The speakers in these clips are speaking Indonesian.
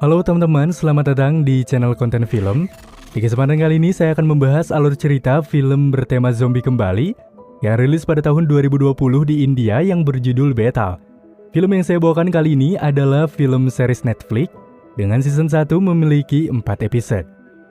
Halo teman-teman, selamat datang di channel konten film. Di kesempatan kali ini saya akan membahas alur cerita film bertema zombie kembali yang rilis pada tahun 2020 di India yang berjudul Betal. Film yang saya bawakan kali ini adalah film series Netflix dengan season 1 memiliki 4 episode.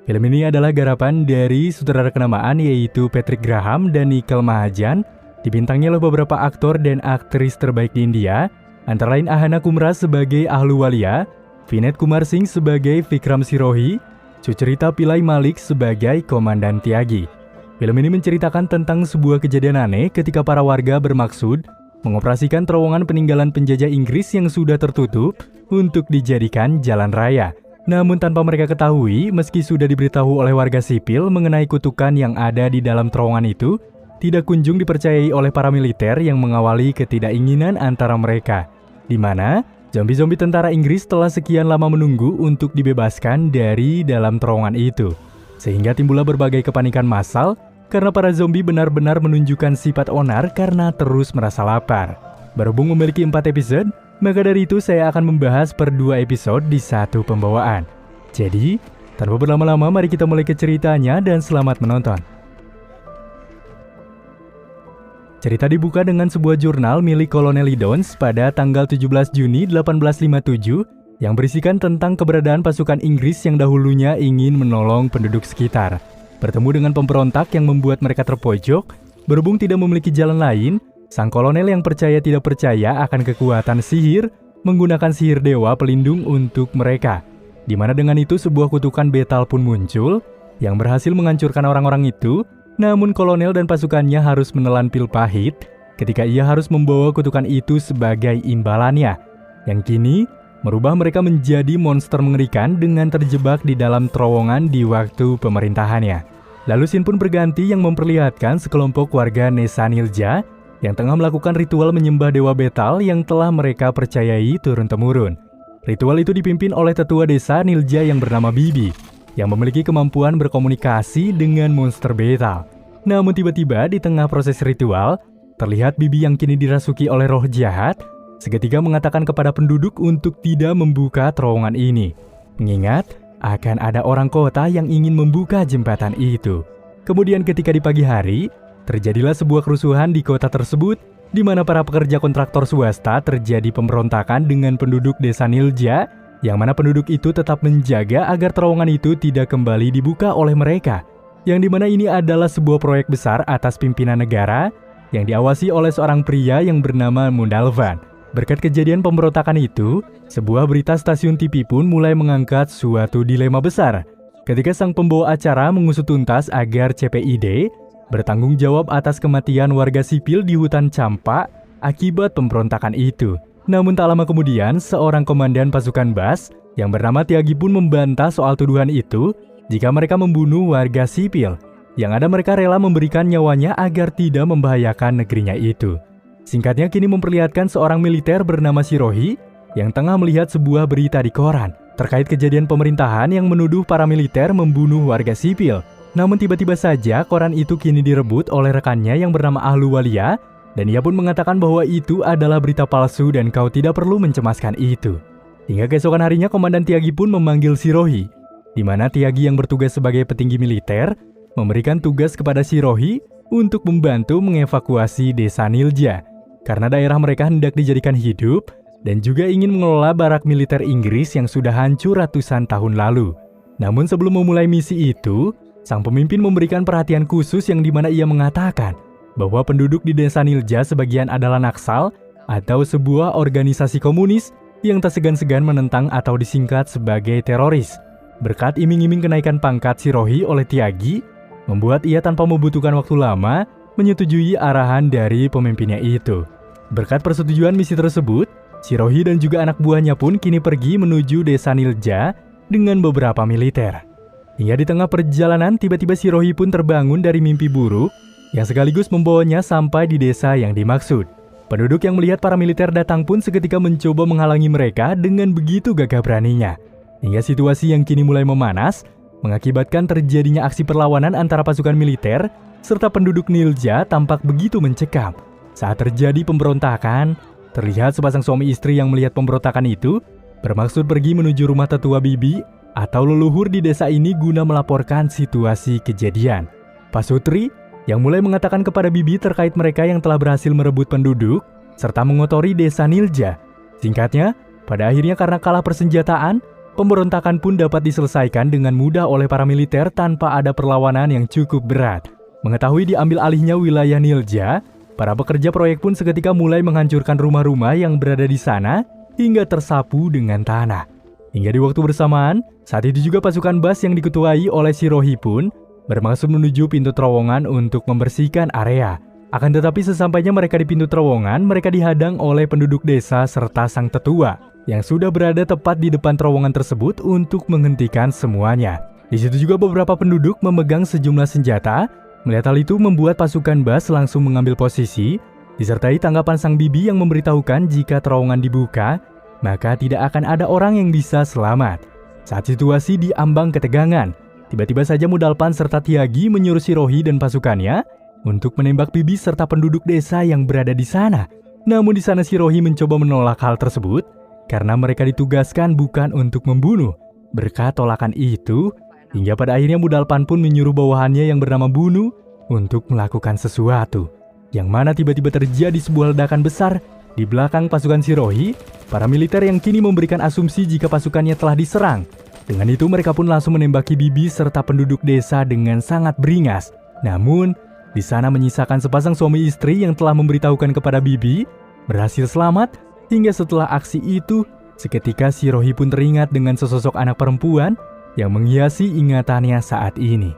Film ini adalah garapan dari sutradara kenamaan yaitu Patrick Graham dan Nikhil Mahajan. Dibintangi oleh beberapa aktor dan aktris terbaik di India, antara lain Ahana Kumar sebagai Ahluwalia, Vinod Kumar Singh sebagai Vikram Sirohi, Suchrita Pillai Malik sebagai Komandan Tyagi. Film ini menceritakan tentang sebuah kejadian aneh ketika para warga bermaksud mengoperasikan terowongan peninggalan penjajah Inggris yang sudah tertutup untuk dijadikan jalan raya. Namun tanpa mereka ketahui, meski sudah diberitahu oleh warga sipil mengenai kutukan yang ada di dalam terowongan itu, tidak kunjung dipercayai oleh para militer yang mengawali ketidakinginan antara mereka, di mana zombie-zombie tentara Inggris telah sekian lama menunggu untuk dibebaskan dari dalam terowongan itu. Sehingga timbullah berbagai kepanikan massal karena para zombie benar-benar menunjukkan sifat onar karena terus merasa lapar. Berhubung memiliki 4 episode, maka dari itu saya akan membahas per 2 episode di satu pembawaan. Jadi, tanpa berlama-lama mari kita mulai ke ceritanya dan selamat menonton. Cerita dibuka dengan sebuah jurnal milik Kolonel Idons pada tanggal 17 Juni 1857 yang berisikan tentang keberadaan pasukan Inggris yang dahulunya ingin menolong penduduk sekitar. Bertemu dengan pemberontak yang membuat mereka terpojok, berhubung tidak memiliki jalan lain, sang kolonel yang percaya tidak percaya akan kekuatan sihir menggunakan sihir dewa pelindung untuk mereka. Di mana dengan itu sebuah kutukan betal pun muncul yang berhasil menghancurkan orang-orang itu. Namun kolonel dan pasukannya harus menelan pil pahit ketika ia harus membawa kutukan itu sebagai imbalannya, yang kini merubah mereka menjadi monster mengerikan dengan terjebak di dalam terowongan di waktu pemerintahannya. Lalu scene pun berganti yang memperlihatkan sekelompok warga Nesanilja yang tengah melakukan ritual menyembah dewa betal yang telah mereka percayai turun-temurun. Ritual itu dipimpin oleh tetua desa Nilja yang bernama Bibi, yang memiliki kemampuan berkomunikasi dengan monster betal. Namun tiba-tiba di tengah proses ritual, terlihat Bibi yang kini dirasuki oleh roh jahat, seketika mengatakan kepada penduduk untuk tidak membuka terowongan ini. Mengingat akan ada orang kota yang ingin membuka jembatan itu. Kemudian ketika di pagi hari, terjadilah sebuah kerusuhan di kota tersebut, di mana para pekerja kontraktor swasta terjadi pemberontakan dengan penduduk desa Nilja, yang mana penduduk itu tetap menjaga agar terowongan itu tidak kembali dibuka oleh mereka. Yang dimana ini adalah sebuah proyek besar atas pimpinan negara yang diawasi oleh seorang pria yang bernama Mundalvan. Berkat kejadian pemberontakan itu, sebuah berita stasiun TV pun mulai mengangkat suatu dilema besar. Ketika sang pembawa acara mengusut tuntas agar CPID bertanggung jawab atas kematian warga sipil di hutan Campa akibat pemberontakan itu. Namun tak lama kemudian, seorang komandan pasukan Bas yang bernama Tyagi pun membantah soal tuduhan itu jika mereka membunuh warga sipil. Yang ada mereka rela memberikan nyawanya agar tidak membahayakan negerinya itu. Singkatnya kini memperlihatkan seorang militer bernama Sirohi yang tengah melihat sebuah berita di koran terkait kejadian pemerintahan yang menuduh para militer membunuh warga sipil. Namun tiba-tiba saja koran itu kini direbut oleh rekannya yang bernama Ahluwalia, dan ia pun mengatakan bahwa itu adalah berita palsu dan kau tidak perlu mencemaskan itu. Hingga keesokan harinya Komandan Tyagi pun memanggil Sirohi, di mana Tyagi yang bertugas sebagai petinggi militer memberikan tugas kepada Sirohi untuk membantu mengevakuasi desa Nilja, karena daerah mereka hendak dijadikan hidup dan juga ingin mengelola barak militer Inggris yang sudah hancur ratusan tahun lalu. Namun sebelum memulai misi itu, sang pemimpin memberikan perhatian khusus yang dimana ia mengatakan bahwa penduduk di desa Nilja sebagian adalah Naksal atau sebuah organisasi komunis yang tak segan-segan menentang atau disingkat sebagai teroris. Berkat iming-iming kenaikan pangkat Sirohi oleh Tyagi, membuat ia tanpa membutuhkan waktu lama menyetujui arahan dari pemimpinnya itu. Berkat persetujuan misi tersebut, Sirohi dan juga anak buahnya pun kini pergi menuju desa Nilja dengan beberapa militer. Hingga di tengah perjalanan tiba-tiba Sirohi pun terbangun dari mimpi buruk yang sekaligus membawanya sampai di desa yang dimaksud. Penduduk yang melihat para militer datang pun seketika mencoba menghalangi mereka dengan begitu gagah beraninya. Hingga situasi yang kini mulai memanas, mengakibatkan terjadinya aksi perlawanan antara pasukan militer serta penduduk Nilja tampak begitu mencekam. Saat terjadi pemberontakan, terlihat sepasang suami istri yang melihat pemberontakan itu bermaksud pergi menuju rumah tetua bibi atau leluhur di desa ini guna melaporkan situasi kejadian. Pasutri yang mulai mengatakan kepada bibi terkait mereka yang telah berhasil merebut penduduk serta mengotori desa Nilja. Singkatnya, pada akhirnya karena kalah persenjataan, pemberontakan pun dapat diselesaikan dengan mudah oleh para militer tanpa ada perlawanan yang cukup berat. Mengetahui diambil alihnya wilayah Nilja, para pekerja proyek pun seketika mulai menghancurkan rumah-rumah yang berada di sana hingga tersapu dengan tanah. Hingga di waktu bersamaan, saat itu juga pasukan Bas yang diketuai oleh Shirohi pun bermaksud menuju pintu terowongan untuk membersihkan area. Akan tetapi sesampainya mereka di pintu terowongan, mereka dihadang oleh penduduk desa serta sang tetua yang sudah berada tepat di depan terowongan tersebut untuk menghentikan semuanya. Di situ juga beberapa penduduk memegang sejumlah senjata. Melihat hal itu membuat pasukan Bas langsung mengambil posisi, disertai tanggapan sang bibi yang memberitahukan jika terowongan dibuka, maka tidak akan ada orang yang bisa selamat. Saat situasi diambang ketegangan, tiba-tiba saja Mudalpan serta Tyagi menyuruh Shirohi dan pasukannya untuk menembak bibi serta penduduk desa yang berada di sana. Namun di sana Shirohi mencoba menolak hal tersebut karena mereka ditugaskan bukan untuk membunuh. Berkat tolakan itu, hingga pada akhirnya Mudalpan pun menyuruh bawahannya yang bernama Bunu untuk melakukan sesuatu. Yang mana tiba-tiba terjadi sebuah ledakan besar di belakang pasukan Shirohi. Para militer yang kini memberikan asumsi jika pasukannya telah diserang. Dengan itu mereka pun langsung menembaki bibi serta penduduk desa dengan sangat beringas. Namun, di sana menyisakan sepasang suami istri yang telah memberitahukan kepada bibi berhasil selamat. Hingga setelah aksi itu, seketika Shirohi pun teringat dengan sesosok anak perempuan yang menghiasi ingatannya saat ini.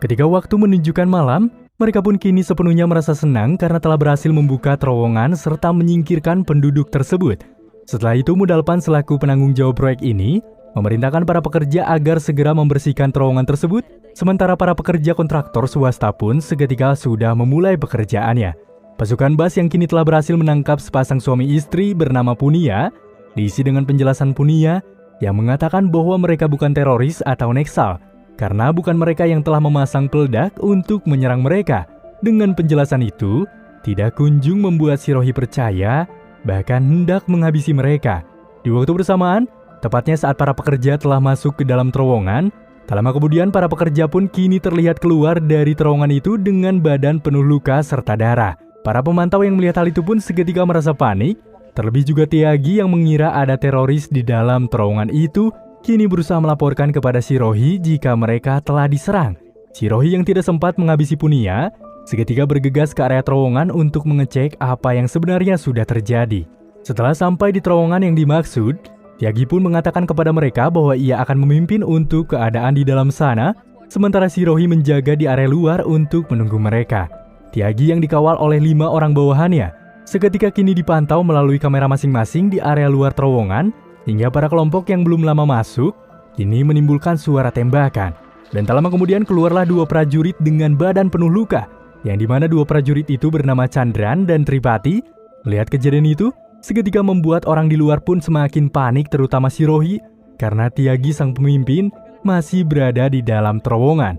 Ketika waktu menunjukkan malam, mereka pun kini sepenuhnya merasa senang karena telah berhasil membuka terowongan serta menyingkirkan penduduk tersebut. Setelah itu Mudalpan selaku penanggung jawab proyek ini memerintahkan para pekerja agar segera membersihkan terowongan tersebut, sementara para pekerja kontraktor swasta pun seketika sudah memulai pekerjaannya. Pasukan Bas yang kini telah berhasil menangkap sepasang suami istri bernama Punia, diisi dengan penjelasan Punia yang mengatakan bahwa mereka bukan teroris atau neksal, karena bukan mereka yang telah memasang peledak untuk menyerang mereka. Dengan penjelasan itu, tidak kunjung membuat Shirohi percaya, bahkan hendak menghabisi mereka. Di waktu bersamaan, tepatnya saat para pekerja telah masuk ke dalam terowongan, tak lama kemudian para pekerja pun kini terlihat keluar dari terowongan itu dengan badan penuh luka serta darah. Para pemantau yang melihat hal itu pun seketika merasa panik, terlebih juga Tyagi yang mengira ada teroris di dalam terowongan itu, kini berusaha melaporkan kepada Shirohi jika mereka telah diserang. Shirohi yang tidak sempat menghabisi Punia, seketika bergegas ke area terowongan untuk mengecek apa yang sebenarnya sudah terjadi. Setelah sampai di terowongan yang dimaksud, Tyagi pun mengatakan kepada mereka bahwa ia akan memimpin untuk keadaan di dalam sana, sementara Shirohi menjaga di area luar untuk menunggu mereka. Tyagi yang dikawal oleh 5 orang bawahannya, seketika kini dipantau melalui kamera masing-masing di area luar terowongan, hingga para kelompok yang belum lama masuk, kini menimbulkan suara tembakan. Dan tak lama kemudian keluarlah 2 prajurit dengan badan penuh luka, yang dimana 2 prajurit itu bernama Chandran dan Tripati. Melihat kejadian itu, seketika membuat orang di luar pun semakin panik, terutama Shirohi, karena Tyagi sang pemimpin masih berada di dalam terowongan.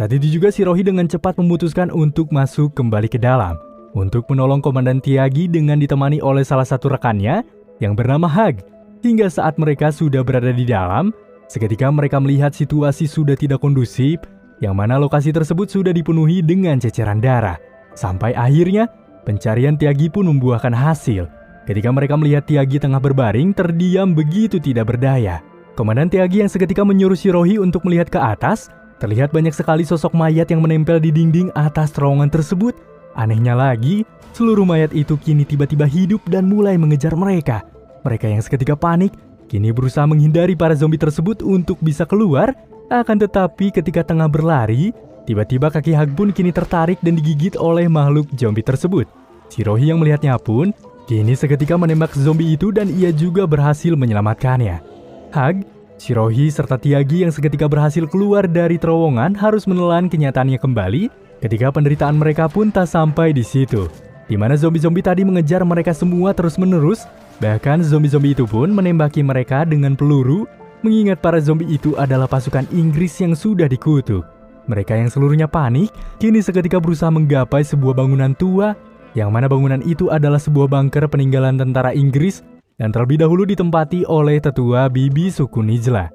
Saat itu juga Shirohi dengan cepat memutuskan untuk masuk kembali ke dalam, untuk menolong Komandan Tyagi dengan ditemani oleh salah satu rekannya yang bernama Hag. Hingga saat mereka sudah berada di dalam, seketika mereka melihat situasi sudah tidak kondusif, yang mana lokasi tersebut sudah dipenuhi dengan ceceran darah. Sampai akhirnya, pencarian Tyagi pun membuahkan hasil. Ketika mereka melihat Tyagi tengah berbaring, terdiam begitu tidak berdaya. Komandan Tyagi yang seketika menyuruh Shirohi untuk melihat ke atas, terlihat banyak sekali sosok mayat yang menempel di dinding atas terowongan tersebut. Anehnya lagi, seluruh mayat itu kini tiba-tiba hidup dan mulai mengejar mereka. Mereka yang seketika panik, kini berusaha menghindari para zombie tersebut untuk bisa keluar. Akan tetapi ketika tengah berlari, tiba-tiba kaki Hag pun kini tertarik dan digigit oleh makhluk zombie tersebut. Shirohi yang melihatnya pun, kini seketika menembak zombie itu dan ia juga berhasil menyelamatkannya. Hag, Shirohi serta Tyagi yang seketika berhasil keluar dari terowongan harus menelan kenyataannya kembali ketika penderitaan mereka pun tak sampai di situ. Di mana zombie-zombie tadi mengejar mereka semua terus-menerus. Bahkan zombie-zombie itu pun menembaki mereka dengan peluru mengingat para zombie itu adalah pasukan Inggris yang sudah dikutuk. Mereka yang seluruhnya panik, kini seketika berusaha menggapai sebuah bangunan tua, yang mana bangunan itu adalah sebuah bunker peninggalan tentara Inggris dan terlebih dahulu ditempati oleh tetua bibi suku Nizla.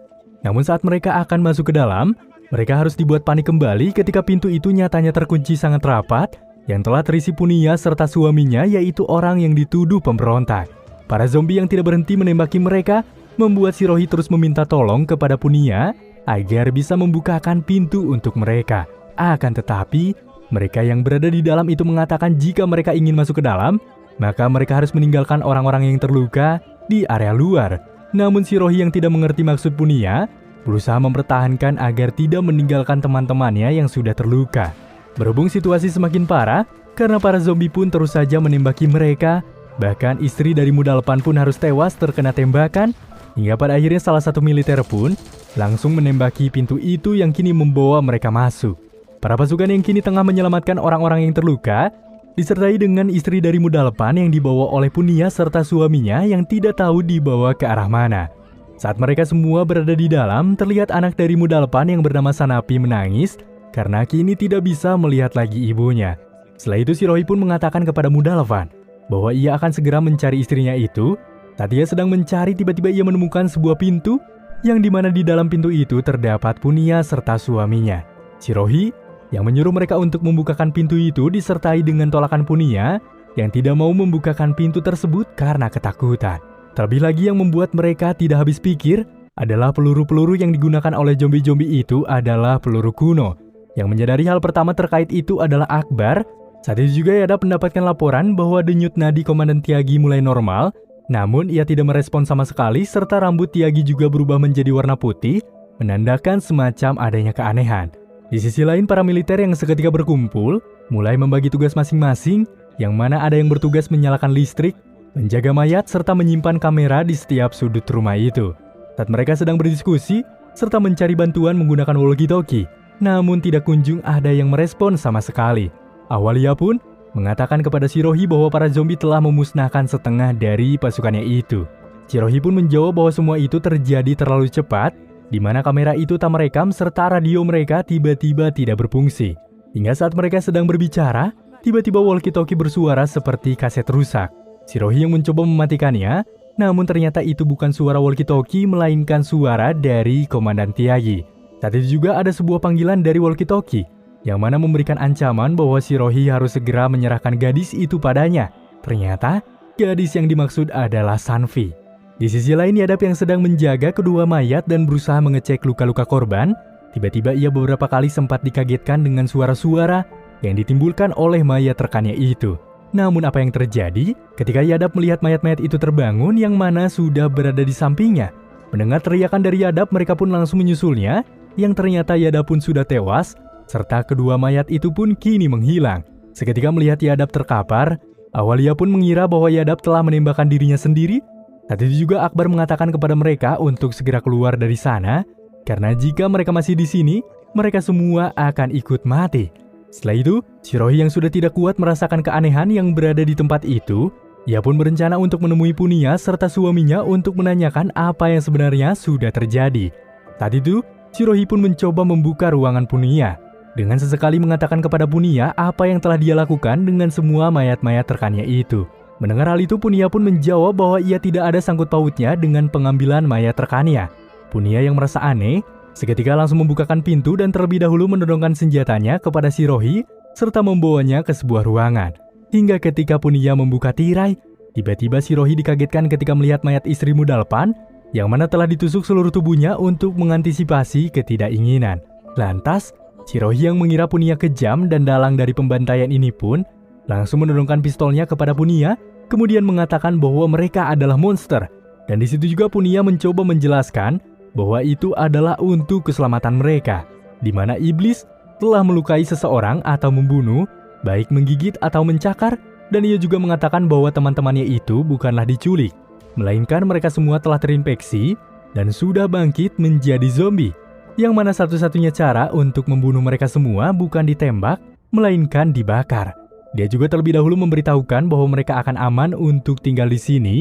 Namun saat mereka akan masuk ke dalam, mereka harus dibuat panik kembali ketika pintu itu nyatanya terkunci sangat rapat, yang telah terisi Punia serta suaminya, yaitu orang yang dituduh pemberontak. Para zombie yang tidak berhenti menembaki mereka membuat Shirohi terus meminta tolong kepada Punia agar bisa membukakan pintu untuk mereka. Akan tetapi, mereka yang berada di dalam itu mengatakan jika mereka ingin masuk ke dalam, maka mereka harus meninggalkan orang-orang yang terluka di area luar. Namun Shirohi yang tidak mengerti maksud Punia berusaha mempertahankan agar tidak meninggalkan teman-temannya yang sudah terluka. Berhubung situasi semakin parah, karena para zombie pun terus saja menembaki mereka, bahkan istri dari Mudalpan pun harus tewas terkena tembakan, hingga pada akhirnya salah satu militer pun langsung menembaki pintu itu yang kini membawa mereka masuk. Para pasukan yang kini tengah menyelamatkan orang-orang yang terluka, disertai dengan istri dari Mudalpan yang dibawa oleh Punia serta suaminya yang tidak tahu dibawa ke arah mana. Saat mereka semua berada di dalam, terlihat anak dari Mudalpan yang bernama Sanapi menangis karena kini tidak bisa melihat lagi ibunya. Setelah itu Shirohi pun mengatakan kepada Mudalpan bahwa ia akan segera mencari istrinya itu. Saat ia sedang mencari, tiba-tiba ia menemukan sebuah pintu yang dimana di dalam pintu itu terdapat Punia serta suaminya. Shirohi yang menyuruh mereka untuk membukakan pintu itu disertai dengan tolakan Punia yang tidak mau membukakan pintu tersebut karena ketakutan. Terlebih lagi yang membuat mereka tidak habis pikir adalah peluru-peluru yang digunakan oleh zombie-zombie itu adalah peluru kuno. Yang menyadari hal pertama terkait itu adalah Akbar. Saat itu juga Yadab mendapatkan laporan bahwa denyut nadi Komandan Tyagi mulai normal, namun ia tidak merespon sama sekali serta rambut Tyagi juga berubah menjadi warna putih, menandakan semacam adanya keanehan. Di sisi lain, para militer yang seketika berkumpul mulai membagi tugas masing-masing, yang mana ada yang bertugas menyalakan listrik, menjaga mayat serta menyimpan kamera di setiap sudut rumah itu. Saat mereka sedang berdiskusi serta mencari bantuan menggunakan walkie-talkie, namun tidak kunjung ada yang merespon sama sekali. Awalia pun mengatakan kepada Shirohi bahwa para zombie telah memusnahkan setengah dari pasukannya itu. Shirohi pun menjawab bahwa semua itu terjadi terlalu cepat, di mana kamera itu tak merekam serta radio mereka tiba-tiba tidak berfungsi. Hingga saat mereka sedang berbicara, tiba-tiba walkie-talkie bersuara seperti kaset rusak. Shirohi yang mencoba mematikannya, namun ternyata itu bukan suara walkie-talkie melainkan suara dari Komandan Tyagi. Saat itu juga ada sebuah panggilan dari walkie-talkie yang mana memberikan ancaman bahwa Shirohi harus segera menyerahkan gadis itu padanya. Ternyata, gadis yang dimaksud adalah Sanvi. Di sisi lain, Yadab yang sedang menjaga kedua mayat dan berusaha mengecek luka-luka korban, tiba-tiba ia beberapa kali sempat dikagetkan dengan suara-suara yang ditimbulkan oleh mayat rekannya itu. Namun apa yang terjadi ketika Yadab melihat mayat-mayat itu terbangun yang mana sudah berada di sampingnya? Mendengar teriakan dari Yadab, mereka pun langsung menyusulnya, yang ternyata Yadab pun sudah tewas, serta kedua mayat itu pun kini menghilang. Seketika melihat Yadab terkapar, Awalia pun mengira bahwa Yadab telah menembakkan dirinya sendiri. Saat itu juga Akbar mengatakan kepada mereka untuk segera keluar dari sana, karena jika mereka masih di sini, mereka semua akan ikut mati. Setelah itu, Shirohi yang sudah tidak kuat merasakan keanehan yang berada di tempat itu, ia pun berencana untuk menemui Punia serta suaminya untuk menanyakan apa yang sebenarnya sudah terjadi. Saat itu, Shirohi pun mencoba membuka ruangan Punia dengan sesekali mengatakan kepada Punia apa yang telah dia lakukan dengan semua mayat-mayat rekannya itu. Mendengar hal itu, Punia pun menjawab bahwa ia tidak ada sangkut pautnya dengan pengambilan mayat rekannya. Punia yang merasa aneh, seketika langsung membukakan pintu dan terlebih dahulu menodongkan senjatanya kepada Shirohi serta membawanya ke sebuah ruangan. Hingga ketika Punia membuka tirai, tiba-tiba Shirohi dikagetkan ketika melihat mayat istri Mudalpan yang mana telah ditusuk seluruh tubuhnya untuk mengantisipasi ketidakinginan. Lantas, Shirohi yang mengira Punia kejam dan dalang dari pembantaian ini pun langsung menodongkan pistolnya kepada Punia, kemudian mengatakan bahwa mereka adalah monster. Dan di situ juga Punia mencoba menjelaskan bahwa itu adalah untuk keselamatan mereka, di mana iblis telah melukai seseorang atau membunuh, baik menggigit atau mencakar, dan ia juga mengatakan bahwa teman-temannya itu bukanlah diculik, melainkan mereka semua telah terinfeksi dan sudah bangkit menjadi zombie. Yang mana satu-satunya cara untuk membunuh mereka semua bukan ditembak, melainkan dibakar. Dia juga terlebih dahulu memberitahukan bahwa mereka akan aman untuk tinggal di sini,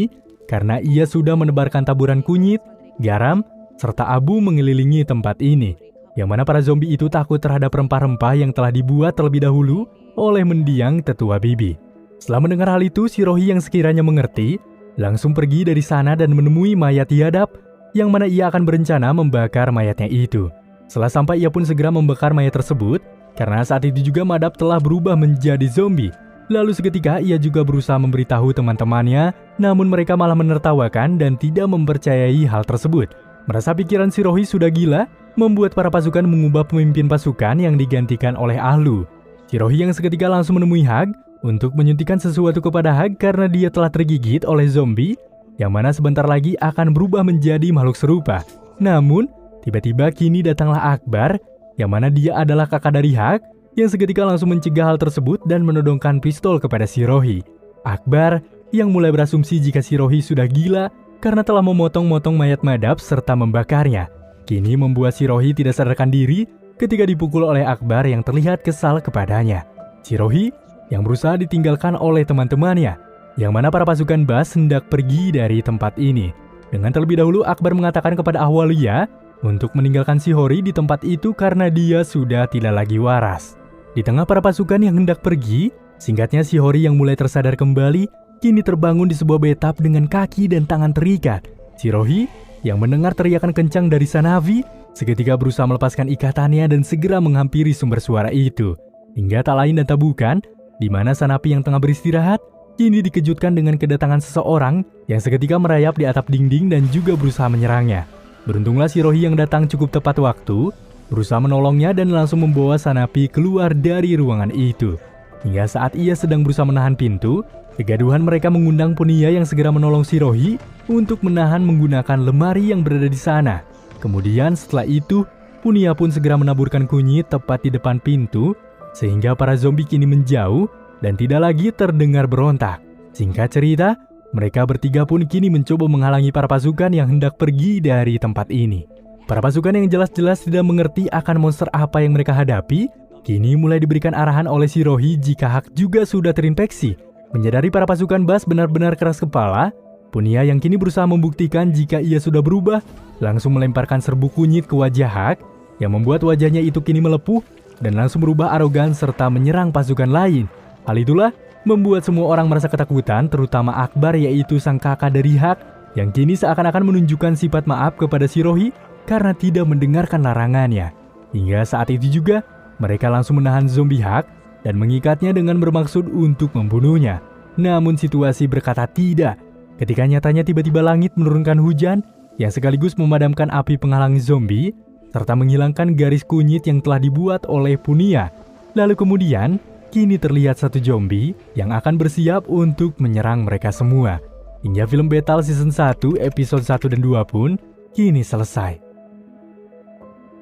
karena ia sudah menebarkan taburan kunyit, garam, serta abu mengelilingi tempat ini, yang mana para zombie itu takut terhadap rempah-rempah yang telah dibuat terlebih dahulu oleh mendiang tetua bibi. Setelah mendengar hal itu, Shirohi yang sekiranya mengerti, langsung pergi dari sana dan menemui mayat Yadap, yang mana ia akan berencana membakar mayatnya itu. Setelah sampai, ia pun segera membakar mayat tersebut, karena saat itu juga Madap telah berubah menjadi zombie. Lalu seketika ia juga berusaha memberitahu teman-temannya, namun mereka malah menertawakan dan tidak mempercayai hal tersebut. Merasa pikiran Shirohi sudah gila, membuat para pasukan mengubah pemimpin pasukan yang digantikan oleh Ahlu. Shirohi yang seketika langsung menemui Hag untuk menyuntikkan sesuatu kepada Hag karena dia telah tergigit oleh zombie, yang mana sebentar lagi akan berubah menjadi makhluk serupa. Namun, tiba-tiba kini datanglah Akbar, yang mana dia adalah kakak dari Hag, yang seketika langsung mencegah hal tersebut dan menodongkan pistol kepada Shirohi. Akbar yang mulai berasumsi jika Shirohi sudah gila karena telah memotong-motong mayat Madap serta membakarnya. Kini membuat Shirohi tidak sadarkan diri ketika dipukul oleh Akbar yang terlihat kesal kepadanya. Shirohi yang berusaha ditinggalkan oleh teman-temannya, yang mana para pasukan Bas hendak pergi dari tempat ini. Dengan terlebih dahulu Akbar mengatakan kepada Ahwalia untuk meninggalkan Shirohi di tempat itu karena dia sudah tidak lagi waras. Di tengah para pasukan yang hendak pergi, singkatnya Shirohi yang mulai tersadar kembali, kini terbangun di sebuah bathtub dengan kaki dan tangan terikat. Shirohi yang mendengar teriakan kencang dari Sanavi, seketika berusaha melepaskan ikatannya dan segera menghampiri sumber suara itu. Hingga tak lain dan tak bukan, di mana Sanavi yang tengah beristirahat, kini dikejutkan dengan kedatangan seseorang yang seketika merayap di atap dinding dan juga berusaha menyerangnya. Beruntunglah Shirohi yang datang cukup tepat waktu, berusaha menolongnya dan langsung membawa Sanapi keluar dari ruangan itu. Hingga saat ia sedang berusaha menahan pintu, kegaduhan mereka mengundang Punia yang segera menolong Shirohi untuk menahan menggunakan lemari yang berada di sana. Kemudian setelah itu, Punia pun segera menaburkan kunyit tepat di depan pintu, sehingga para zombie kini menjauh dan tidak lagi terdengar berontak. Singkat cerita, mereka bertiga pun kini mencoba menghalangi para pasukan yang hendak pergi dari tempat ini. Para pasukan yang jelas-jelas tidak mengerti akan monster apa yang mereka hadapi, kini mulai diberikan arahan oleh Shirohi jika Hak juga sudah terinfeksi. Menyadari para pasukan Bas benar-benar keras kepala, Punia yang kini berusaha membuktikan jika ia sudah berubah, langsung melemparkan serbuk kunyit ke wajah Hak, yang membuat wajahnya itu kini melepuh dan langsung berubah arogan serta menyerang pasukan lain. Hal itulah membuat semua orang merasa ketakutan, terutama Akbar yaitu sang kakak dari Hak, yang kini seakan-akan menunjukkan sifat maaf kepada Shirohi karena tidak mendengarkan larangannya. Hingga saat itu juga, mereka langsung menahan zombie Hak dan mengikatnya dengan bermaksud untuk membunuhnya. Namun situasi berkata tidak, ketika nyatanya tiba-tiba langit menurunkan hujan yang sekaligus memadamkan api penghalang zombie, serta menghilangkan garis kunyit yang telah dibuat oleh Punia. Lalu kemudian, kini terlihat satu zombie yang akan bersiap untuk menyerang mereka semua. Hingga film Battle Season 1, episode 1 dan 2 pun kini selesai.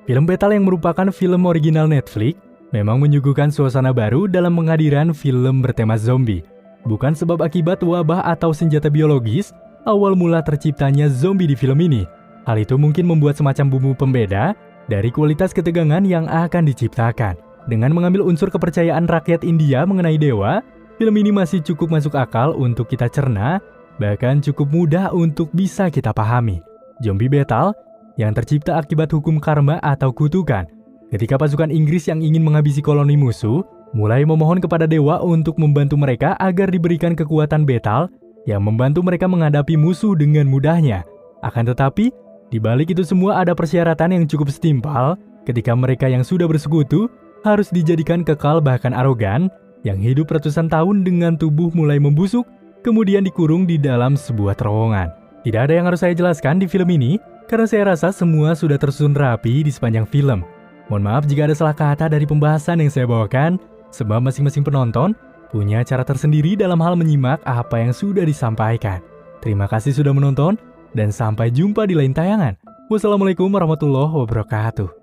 Film Battle yang merupakan film original Netflix memang menyuguhkan suasana baru dalam penghadirkan film bertema zombie. Bukan sebab akibat wabah atau senjata biologis, awal mula terciptanya zombie di film ini. Hal itu mungkin membuat semacam bumbu pembeda dari kualitas ketegangan yang akan diciptakan. Dengan mengambil unsur kepercayaan rakyat India mengenai dewa, film ini masih cukup masuk akal untuk kita cerna, bahkan cukup mudah untuk bisa kita pahami. Zombie Battle yang tercipta akibat hukum karma atau kutukan. Ketika pasukan Inggris yang ingin menghabisi koloni musuh, mulai memohon kepada dewa untuk membantu mereka agar diberikan kekuatan battle yang membantu mereka menghadapi musuh dengan mudahnya. Akan tetapi, di balik itu semua ada persyaratan yang cukup setimpal ketika mereka yang sudah bersekutu harus dijadikan kekal bahkan arogan, yang hidup ratusan tahun dengan tubuh mulai membusuk, kemudian dikurung di dalam sebuah terowongan. Tidak ada yang harus saya jelaskan di film ini, karena saya rasa semua sudah tersusun rapi di sepanjang film. Mohon maaf jika ada salah kata dari pembahasan yang saya bawakan, sebab masing-masing penonton punya cara tersendiri dalam hal menyimak apa yang sudah disampaikan. Terima kasih sudah menonton, dan sampai jumpa di lain tayangan. Wassalamualaikum warahmatullahi wabarakatuh.